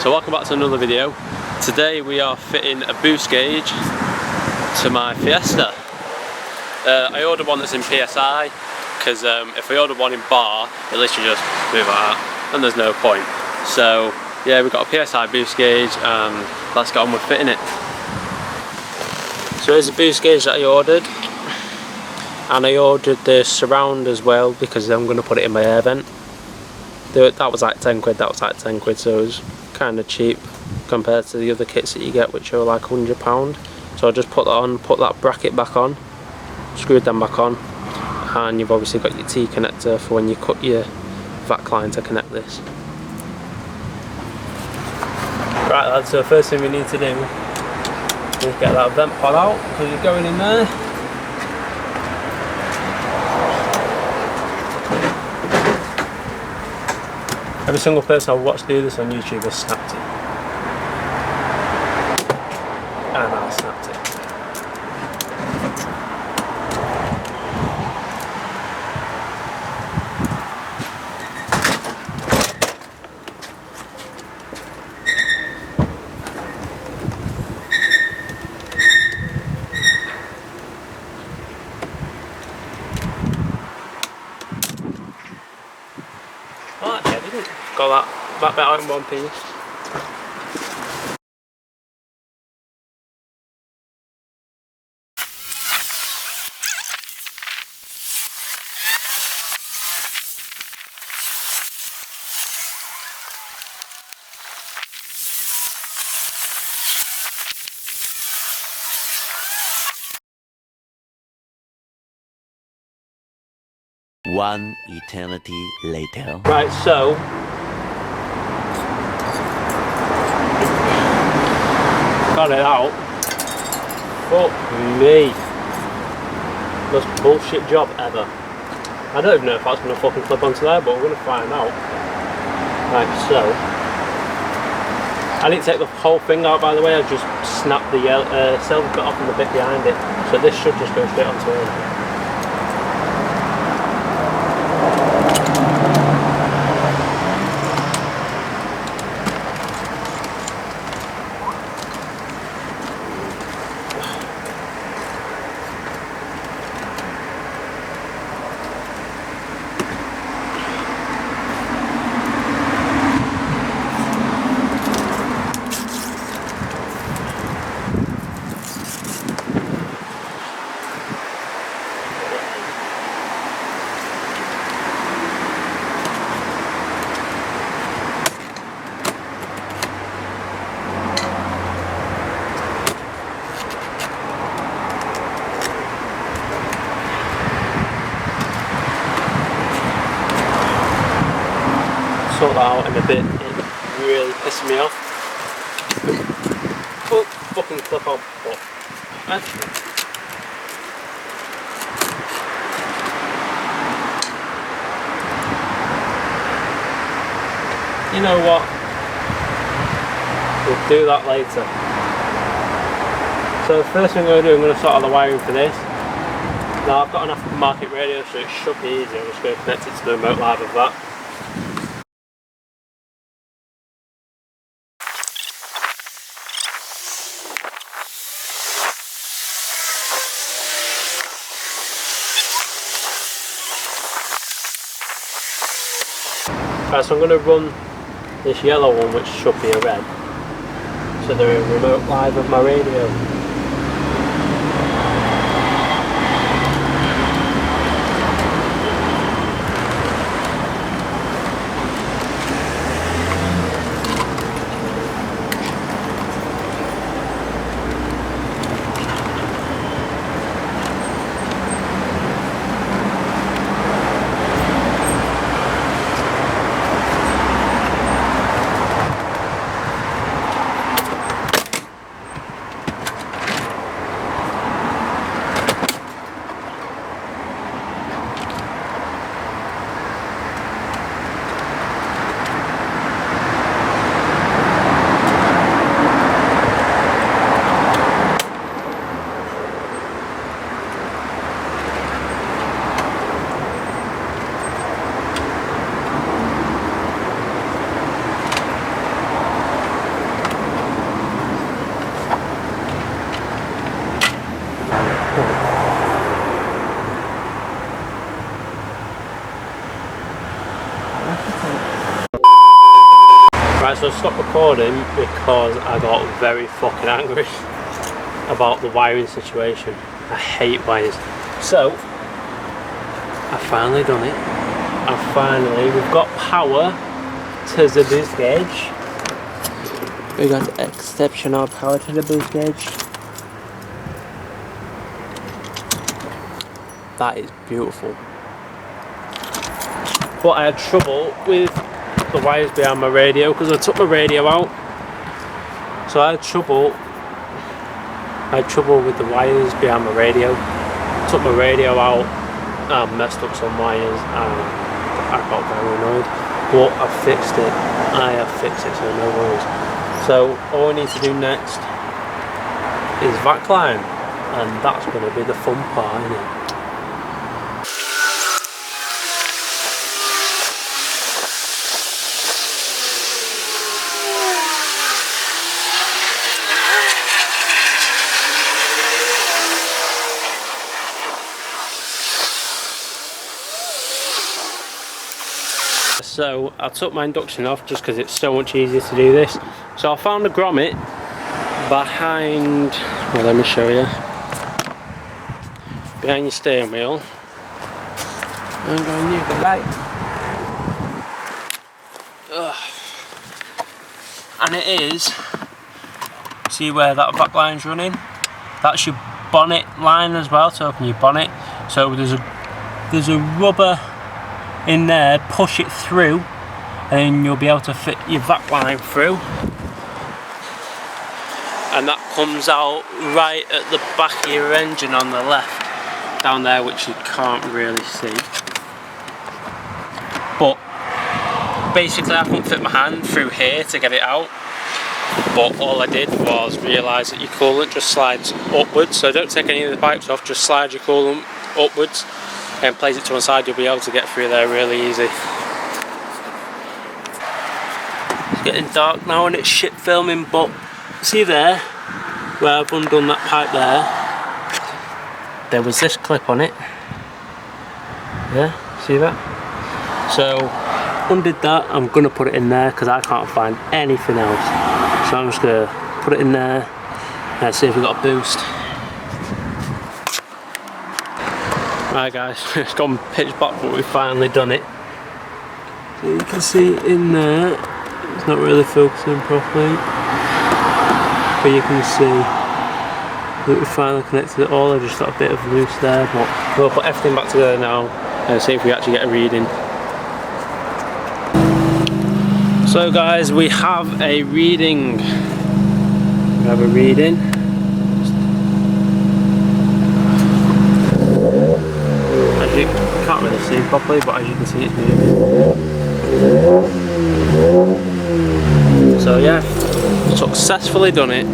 So welcome back to another video. Today we are fitting a boost gauge to my Fiesta. I ordered one that's in PSI because if I ordered one in bar, it literally just move out and there's no point. So yeah, we've got a PSI boost gauge and let's get on with fitting it. So here's the boost gauge that I ordered, and I ordered the surround as well because I'm going to put it in my air vent. That was like 10 quid, that was like 10 quid, so it was kind of cheap compared to the other kits that you get, which are like £100. So I just put that on, put that bracket back on, screwed them back on, and you've obviously got your T connector for when you cut your vac line to connect this. Right lads, so the first thing we need to do is get that vent pod out, because you're going in there. Every single person I've watched do this on YouTube has snapped it. And I snapped it. Oh, yeah, didn't got that bit out in one piece. One eternity later. Right, so got it out. Fuck me. Most bullshit job ever. I don't even know if that's going to fucking clip onto there, but we're going to find out. Like so. I didn't take the whole thing out, by the way. I just snapped the silver bit off and the bit behind it. So this should just go straight onto it. Sort that out in a bit, it really pissed me off. Oh, fucking clip on. Oh. You know what? We'll do that later. So the first thing I'm going to do, I'm going to sort out the wiring for this. Now I've got an aftermarket radio, so it should be easy. I'm just going to connect it to the remote live of that. Right, so I'm going to run this yellow one, which should be a red, so they're a remote live of my radio. so I stopped recording because I got very fucking angry about the wiring situation. I hate wires. So, I've finally done it. We've got power to the boost gauge. We got exceptional power to the boost gauge. That is beautiful. But I had trouble with the wires behind my radio because I took my radio out. So I had trouble with the wires behind my radio. Took my radio out and messed up some wires and I got very annoyed. But I fixed it. I have fixed it, so no worries. So all we need to do next is vac line, and that's going to be the fun part, isn't it? So I took my induction off just because it's so much easier to do this. So I found a grommet behind, well, let me show you, behind your steering wheel. I'm going to use the light. And it is, see where that back line's running? That's your bonnet line as well, to open your bonnet. So there's a rubber in there, push it through and you'll be able to fit your vac line through, and that comes out right at the back of your engine on the left down there, which you can't really see. But basically I couldn't fit my hand through here to get it out, but all I did was realise that your coolant just slides upwards, so don't take any of the pipes off, just slide your coolant upwards and place it to one side. You'll be able to get through there really easy. It's getting dark now and it's shit filming, but see there where I've undone that pipe there was this clip on it. Yeah, see that? So undid that. I'm going to put it in there because I can't find anything else, so I'm just going to put it in there and see if we've got a boost. Right guys, it's gone pitch black, but we've finally done it. So you can see in there, it's not really focusing properly, but you can see that we finally connected it all. I just got a bit of loose there, but we'll put everything back together now and see if we actually get a reading. So guys, we have a reading. We have a reading. You can't really see properly, but as you can see it's moving. So yeah, successfully done it.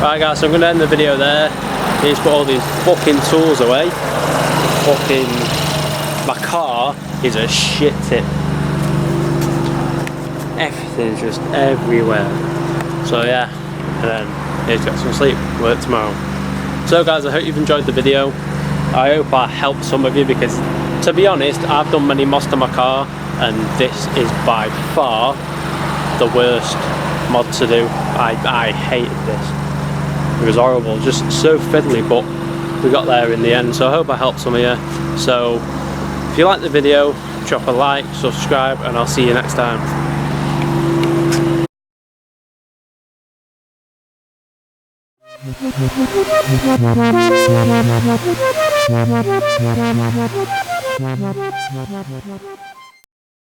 Right guys, so I'm going to end the video there. I need to put all these fucking tools away. My car is a shit tip. Everything's just everywhere. So yeah, and then need to get some sleep, work tomorrow. So guys, I hope you've enjoyed the video. I hope I helped some of you, because to be honest, I've done many mods to my car and this is by far the worst mod to do. I hated this. It was horrible, just so fiddly, but we got there in the end, so I hope I helped some of you. So if you like the video, drop a like, subscribe, and I'll see you next time.